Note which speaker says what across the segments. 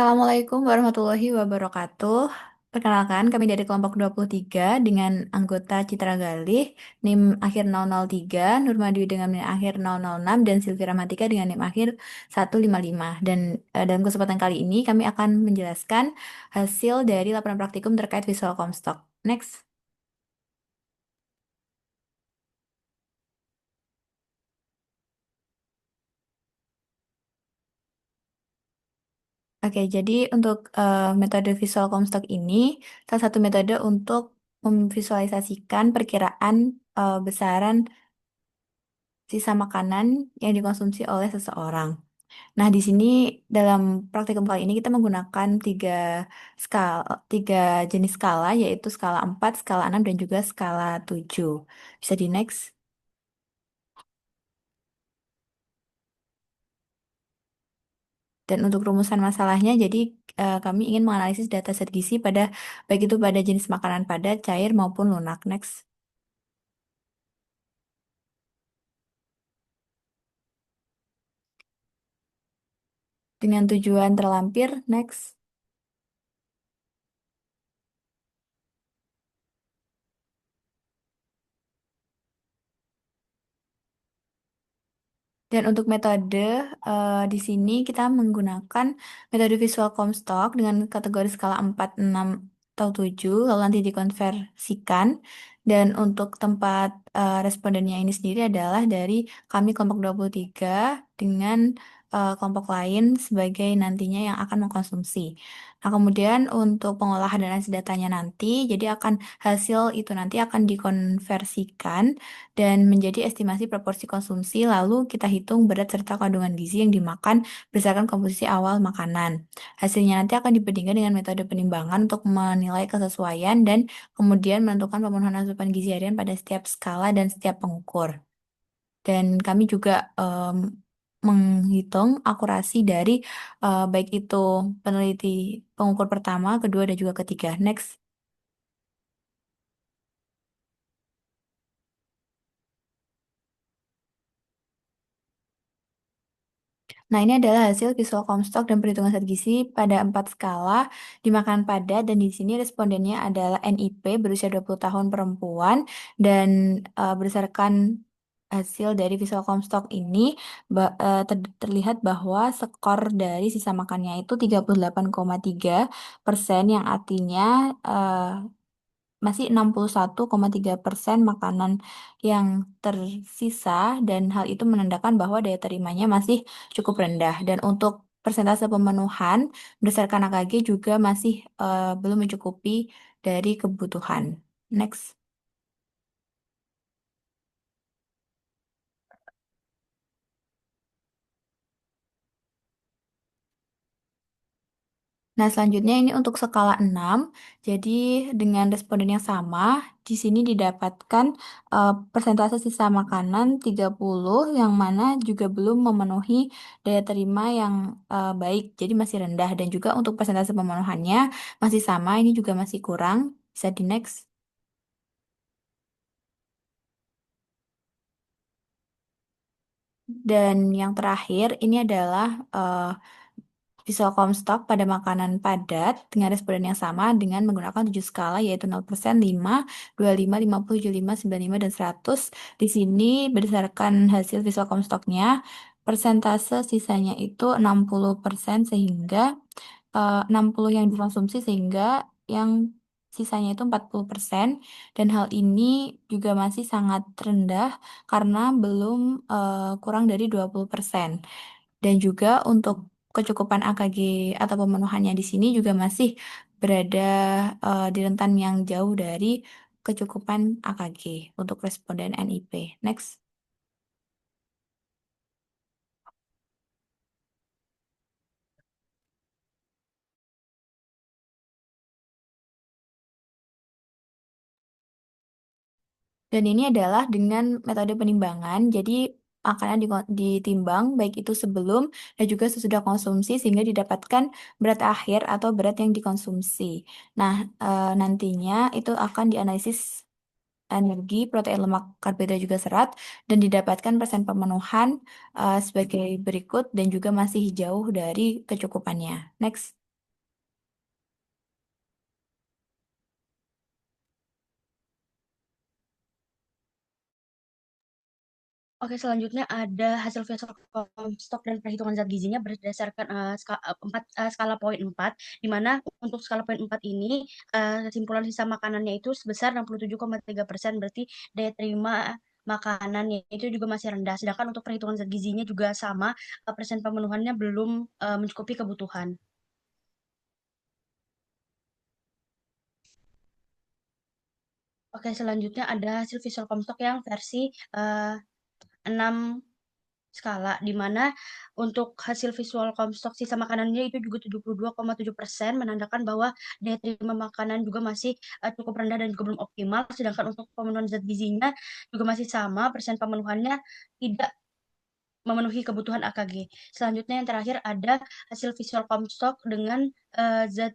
Speaker 1: Assalamualaikum warahmatullahi wabarakatuh. Perkenalkan, kami dari kelompok 23 dengan anggota Citra Galih, NIM akhir 003, Nurmadwi dengan NIM akhir 006, dan Silvi Rahmatika dengan NIM akhir 155. Dan dalam kesempatan kali ini kami akan menjelaskan hasil dari laporan praktikum terkait Visual Comstock. Next. Oke, jadi untuk metode Visual Comstock ini salah satu metode untuk memvisualisasikan perkiraan besaran sisa makanan yang dikonsumsi oleh seseorang. Nah, di sini dalam praktikum kali ini kita menggunakan tiga jenis skala, yaitu skala 4, skala 6, dan juga skala 7. Bisa di next. Dan untuk rumusan masalahnya, jadi kami ingin menganalisis data zat gizi pada baik itu pada jenis makanan padat, cair maupun lunak. Next. Dengan tujuan terlampir, next. Dan untuk metode di sini kita menggunakan metode visual Comstock dengan kategori skala 4, 6, atau 7, lalu nanti dikonversikan. Dan untuk tempat respondennya ini sendiri adalah dari kami kelompok 23 dengan kelompok lain sebagai nantinya yang akan mengkonsumsi. Nah, kemudian untuk pengolahan dan analisis datanya nanti, jadi hasil itu nanti akan dikonversikan dan menjadi estimasi proporsi konsumsi, lalu kita hitung berat serta kandungan gizi yang dimakan berdasarkan komposisi awal makanan. Hasilnya nanti akan dibandingkan dengan metode penimbangan untuk menilai kesesuaian dan kemudian menentukan pemenuhan asupan gizi harian pada setiap skala dan setiap pengukur. Dan kami juga menghitung akurasi dari baik itu peneliti pengukur pertama, kedua, dan juga ketiga. Next. Nah, ini adalah hasil visual Comstock dan perhitungan zat gizi pada 4 skala di makanan padat, dan di sini respondennya adalah NIP berusia 20 tahun perempuan, dan berdasarkan hasil dari visual Comstock ini terlihat bahwa skor dari sisa makannya itu 38,3%, yang artinya masih 61,3% makanan yang tersisa, dan hal itu menandakan bahwa daya terimanya masih cukup rendah. Dan untuk persentase pemenuhan berdasarkan AKG juga masih belum mencukupi dari kebutuhan. Next. Nah, selanjutnya ini untuk skala 6. Jadi dengan responden yang sama, di sini didapatkan persentase sisa makanan 30, yang mana juga belum memenuhi daya terima yang baik, jadi masih rendah. Dan juga untuk persentase pemenuhannya masih sama, ini juga masih kurang. Bisa di next. Dan yang terakhir, ini adalah visual Comstock pada makanan padat dengan responden yang sama dengan menggunakan 7 skala, yaitu 0%, 5, 25, 50, 75, 95, dan 100. Di sini berdasarkan hasil visual Comstocknya, persentase sisanya itu 60%, sehingga 60 yang dikonsumsi, sehingga yang sisanya itu 40%. Dan hal ini juga masih sangat rendah karena belum kurang dari 20%. Dan juga untuk kecukupan AKG atau pemenuhannya di sini juga masih berada di rentan yang jauh dari kecukupan AKG untuk responden NIP. Next. Dan ini adalah dengan metode penimbangan. Jadi makanan ditimbang baik itu sebelum dan juga sesudah konsumsi, sehingga didapatkan berat akhir atau berat yang dikonsumsi. Nah, nantinya itu akan dianalisis energi, protein, lemak, karbohidrat, juga serat, dan didapatkan persen pemenuhan sebagai berikut, dan juga masih jauh dari kecukupannya. Next.
Speaker 2: Oke, selanjutnya ada hasil visual stok dan perhitungan zat gizinya berdasarkan skala poin 4, di mana untuk skala poin 4 ini kesimpulan sisa makanannya itu sebesar 67,3%, berarti daya terima makanannya itu juga masih rendah. Sedangkan untuk perhitungan zat gizinya juga sama, persen pemenuhannya belum mencukupi kebutuhan. Oke, selanjutnya ada hasil visual Comstock yang versi 6 skala, di mana untuk hasil visual Comstock sisa makanannya itu juga 72,7%, menandakan bahwa daya terima makanan juga masih cukup rendah dan juga belum optimal. Sedangkan untuk pemenuhan zat gizinya juga masih sama, persen pemenuhannya tidak memenuhi kebutuhan AKG. Selanjutnya yang terakhir ada hasil visual Comstock zat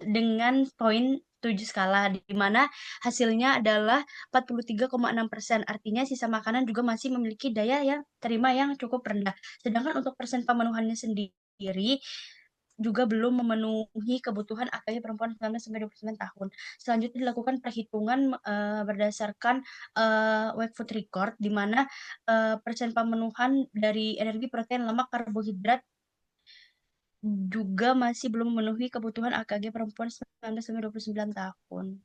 Speaker 2: dengan poin 7 skala, di mana hasilnya adalah 43,6%. Artinya sisa makanan juga masih memiliki daya yang terima yang cukup rendah. Sedangkan untuk persen pemenuhannya sendiri juga belum memenuhi kebutuhan AKG perempuan 19-29 tahun. Selanjutnya dilakukan perhitungan berdasarkan Wake Food Record, di mana persen pemenuhan dari energi, protein, lemak, karbohidrat juga masih belum memenuhi kebutuhan AKG perempuan 19-29 tahun.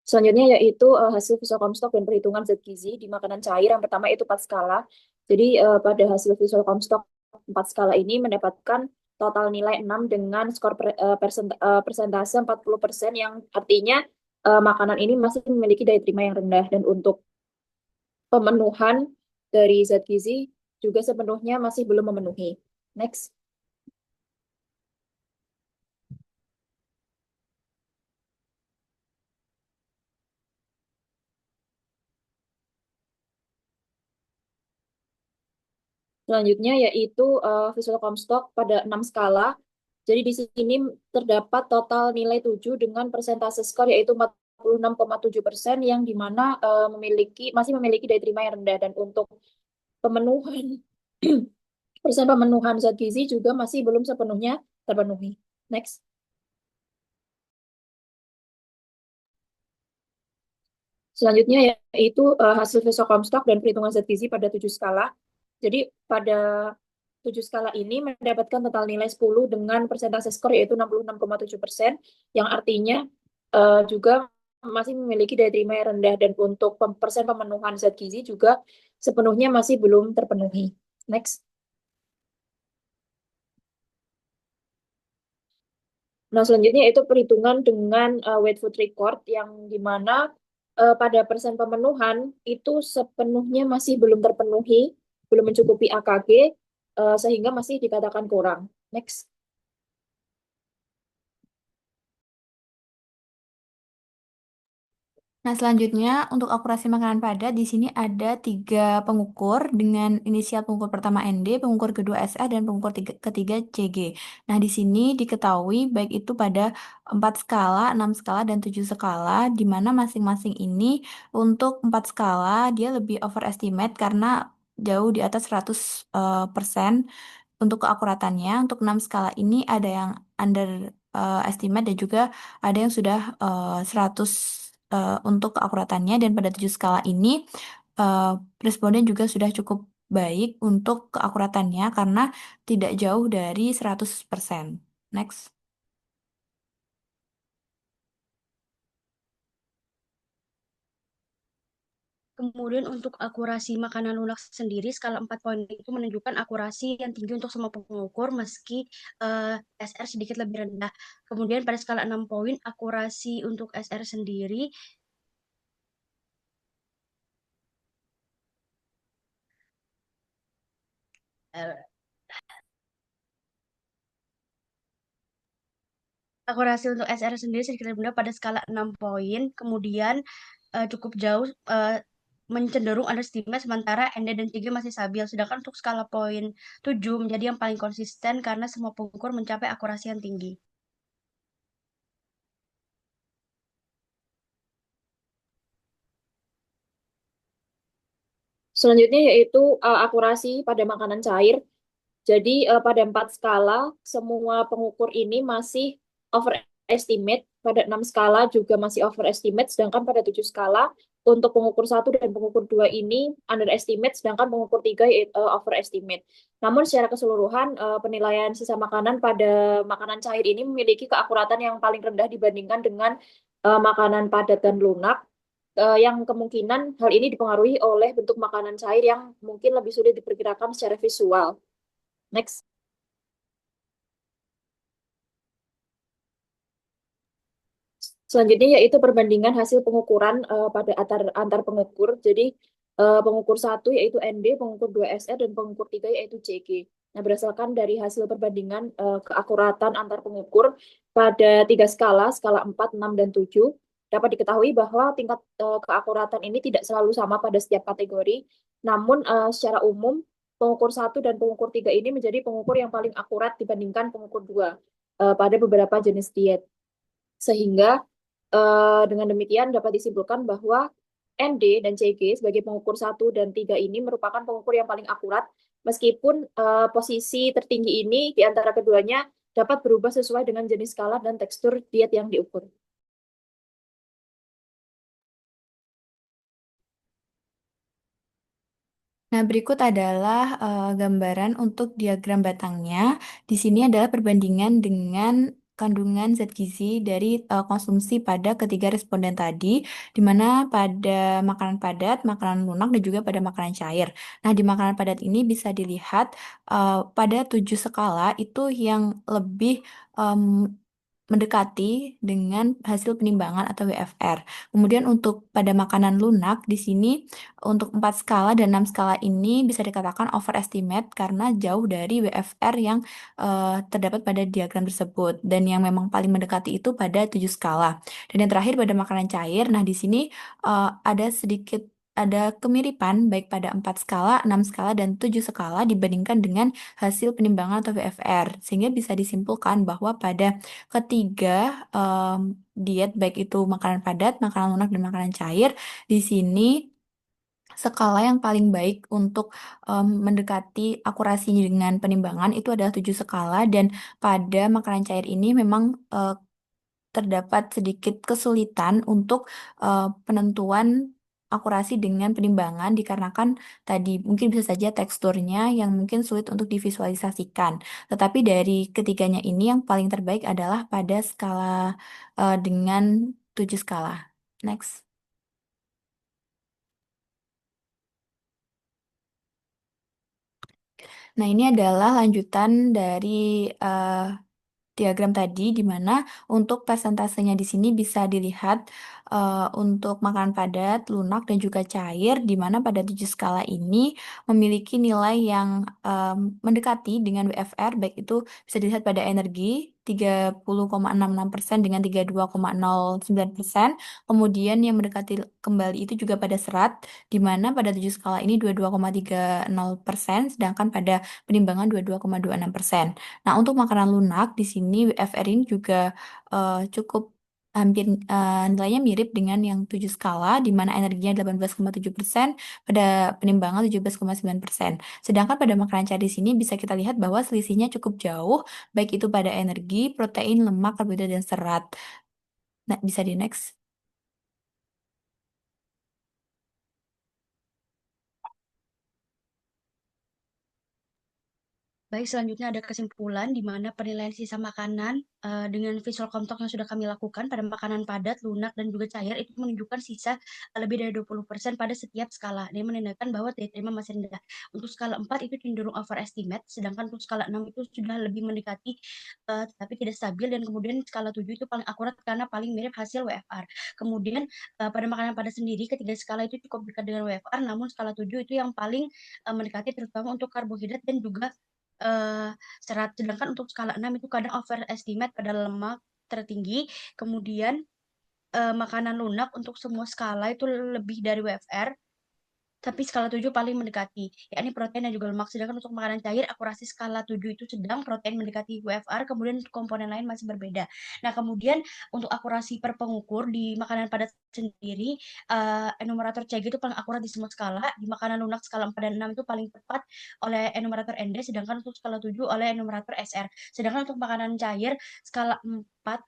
Speaker 3: Selanjutnya yaitu hasil visual Comstock dan perhitungan zat gizi di makanan cair. Yang pertama itu 4 skala. Jadi pada hasil visual Comstock 4 skala ini mendapatkan total nilai 6 dengan skor persentase 40%, yang artinya makanan ini masih memiliki daya terima yang rendah, dan untuk pemenuhan dari zat gizi juga sepenuhnya masih belum memenuhi. Next. Selanjutnya yaitu visual Comstock pada 6 skala. Jadi di sini terdapat total nilai 7 dengan persentase skor yaitu 46,7%, yang dimana masih memiliki daya terima yang rendah, dan untuk pemenuhan persen pemenuhan zat gizi juga masih belum sepenuhnya terpenuhi. Next. Selanjutnya yaitu hasil visual Comstock dan perhitungan zat gizi pada 7 skala. Jadi pada 7 skala ini mendapatkan total nilai 10 dengan persentase skor yaitu 66,7%, yang artinya juga masih memiliki daya terima yang rendah, dan untuk persen pemenuhan zat gizi juga sepenuhnya masih belum terpenuhi. Next. Nah, selanjutnya itu perhitungan dengan weight food record, yang dimana pada persen pemenuhan itu sepenuhnya masih belum terpenuhi, belum mencukupi AKG, sehingga masih dikatakan kurang. Next.
Speaker 1: Nah, selanjutnya untuk akurasi makanan padat di sini ada tiga pengukur dengan inisial pengukur pertama ND, pengukur kedua SR, dan pengukur ketiga CG. Nah, di sini diketahui baik itu pada 4 skala, 6 skala, dan 7 skala, di mana masing-masing ini untuk 4 skala dia lebih overestimate karena jauh di atas 100% untuk keakuratannya. Untuk 6 skala ini ada yang under estimate dan juga ada yang sudah 100 untuk keakuratannya, dan pada 7 skala ini eh, responden juga sudah cukup baik untuk keakuratannya karena tidak jauh dari 100%. Next.
Speaker 2: Kemudian untuk akurasi makanan lunak sendiri, skala 4 poin itu menunjukkan akurasi yang tinggi untuk semua pengukur meski SR sedikit lebih rendah. Kemudian pada skala 6 poin, akurasi untuk SR sendiri, eh, akurasi untuk SR sendiri sedikit lebih rendah pada skala 6 poin. Kemudian cukup jauh mencenderung underestimate, sementara ND dan CG masih stabil. Sedangkan untuk skala poin 7 menjadi yang paling konsisten karena semua pengukur mencapai akurasi yang tinggi.
Speaker 3: Selanjutnya yaitu akurasi pada makanan cair. Jadi pada 4 skala semua pengukur ini masih overestimate, pada 6 skala juga masih overestimate, sedangkan pada 7 skala untuk pengukur 1 dan pengukur 2 ini underestimate, sedangkan pengukur 3 overestimate. Namun secara keseluruhan penilaian sisa makanan pada makanan cair ini memiliki keakuratan yang paling rendah dibandingkan dengan makanan padat dan lunak, yang kemungkinan hal ini dipengaruhi oleh bentuk makanan cair yang mungkin lebih sulit diperkirakan secara visual. Next. Selanjutnya yaitu perbandingan hasil pengukuran pada antar pengukur. Jadi pengukur 1 yaitu ND, pengukur 2 SR, dan pengukur 3 yaitu CG. Nah, berdasarkan dari hasil perbandingan keakuratan antar pengukur pada 3 skala, skala 4, 6, dan 7, dapat diketahui bahwa tingkat keakuratan ini tidak selalu sama pada setiap kategori. Namun secara umum, pengukur 1 dan pengukur 3 ini menjadi pengukur yang paling akurat dibandingkan pengukur 2 pada beberapa jenis diet. Sehingga dengan demikian dapat disimpulkan bahwa ND dan CG sebagai pengukur 1 dan 3 ini merupakan pengukur yang paling akurat, meskipun posisi tertinggi ini di antara keduanya dapat berubah sesuai dengan jenis skala dan tekstur diet yang diukur.
Speaker 1: Nah, berikut adalah gambaran untuk diagram batangnya. Di sini adalah perbandingan dengan kandungan zat gizi dari konsumsi pada ketiga responden tadi, di mana pada makanan padat, makanan lunak, dan juga pada makanan cair. Nah, di makanan padat ini bisa dilihat pada 7 skala itu yang lebih em, mendekati dengan hasil penimbangan atau WFR. Kemudian untuk pada makanan lunak, di sini untuk 4 skala dan 6 skala ini bisa dikatakan overestimate karena jauh dari WFR yang terdapat pada diagram tersebut. Dan yang memang paling mendekati itu pada 7 skala. Dan yang terakhir pada makanan cair, nah di sini ada kemiripan baik pada 4 skala, 6 skala, dan 7 skala dibandingkan dengan hasil penimbangan atau WFR. Sehingga bisa disimpulkan bahwa pada ketiga diet baik itu makanan padat, makanan lunak, dan makanan cair, di sini skala yang paling baik untuk mendekati akurasi dengan penimbangan itu adalah 7 skala, dan pada makanan cair ini memang terdapat sedikit kesulitan untuk penentuan akurasi dengan penimbangan dikarenakan tadi mungkin bisa saja teksturnya yang mungkin sulit untuk divisualisasikan. Tetapi dari ketiganya ini yang paling terbaik adalah pada skala dengan 7 skala. Next. Nah, ini adalah lanjutan dari eh, diagram tadi, di mana untuk persentasenya di sini bisa dilihat untuk makanan padat, lunak, dan juga cair, di mana pada 7 skala ini memiliki nilai yang mendekati dengan WFR, baik itu bisa dilihat pada energi 30,66% dengan 32,09%, kemudian yang mendekati kembali itu juga pada serat, di mana pada 7 skala ini 22,30%, sedangkan pada penimbangan 22,26%. Nah, untuk makanan lunak di sini WFR ini juga cukup hampir nilainya mirip dengan yang 7 skala, di mana energinya 18,7%, pada penimbangan 17,9%. Sedangkan pada makanan cair di sini bisa kita lihat bahwa selisihnya cukup jauh, baik itu pada energi, protein, lemak, karbohidrat, dan serat. Nah, bisa di next.
Speaker 2: Baik, selanjutnya ada kesimpulan di mana penilaian sisa makanan dengan visual contour yang sudah kami lakukan pada makanan padat, lunak, dan juga cair itu menunjukkan sisa lebih dari 20% pada setiap skala. Ini menandakan bahwa daya terima masih rendah. Untuk skala 4 itu cenderung overestimate, sedangkan untuk skala 6 itu sudah lebih mendekati tapi tidak stabil, dan kemudian skala 7 itu paling akurat karena paling mirip hasil WFR. Kemudian pada makanan padat sendiri ketiga skala itu cukup dekat dengan WFR, namun skala 7 itu yang paling mendekati terutama untuk karbohidrat dan juga serat. Sedangkan untuk skala 6 itu kadang overestimate pada lemak tertinggi. Kemudian makanan lunak untuk semua skala itu lebih dari WFR. tapi skala 7 paling mendekati, yakni protein dan juga lemak. Sedangkan untuk makanan cair, akurasi skala 7 itu sedang, protein mendekati UFR, kemudian komponen lain masih berbeda. Nah, kemudian untuk akurasi per pengukur di makanan padat sendiri, enumerator CG itu paling akurat di semua skala, di makanan lunak skala 4 dan 6 itu paling tepat oleh enumerator ND, sedangkan untuk skala 7 oleh enumerator SR. Sedangkan untuk makanan cair, skala 4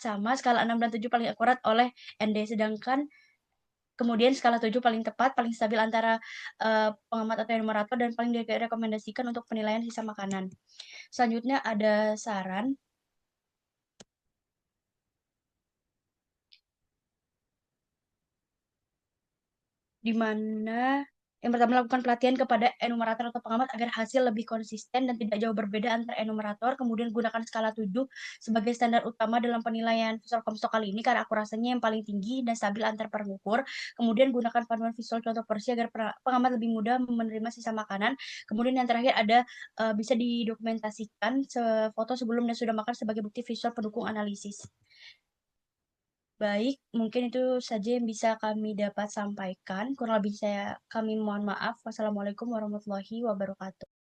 Speaker 2: sama, skala 6 dan 7 paling akurat oleh ND, sedangkan kemudian skala 7 paling tepat, paling stabil antara pengamat atau enumerator dan paling direkomendasikan untuk penilaian sisa makanan. Selanjutnya ada saran di mana yang pertama lakukan pelatihan kepada enumerator atau pengamat agar hasil lebih konsisten dan tidak jauh berbeda antar enumerator. Kemudian gunakan skala 7 sebagai standar utama dalam penilaian visual Comstock kali ini karena akurasinya yang paling tinggi dan stabil antar pengukur. Kemudian gunakan panduan visual contoh porsi agar pengamat lebih mudah menerima sisa makanan. Kemudian yang terakhir ada bisa didokumentasikan foto sebelum dan sudah makan sebagai bukti visual pendukung analisis. Baik, mungkin itu saja yang bisa kami dapat sampaikan. Kurang lebih kami mohon maaf. Wassalamualaikum warahmatullahi wabarakatuh.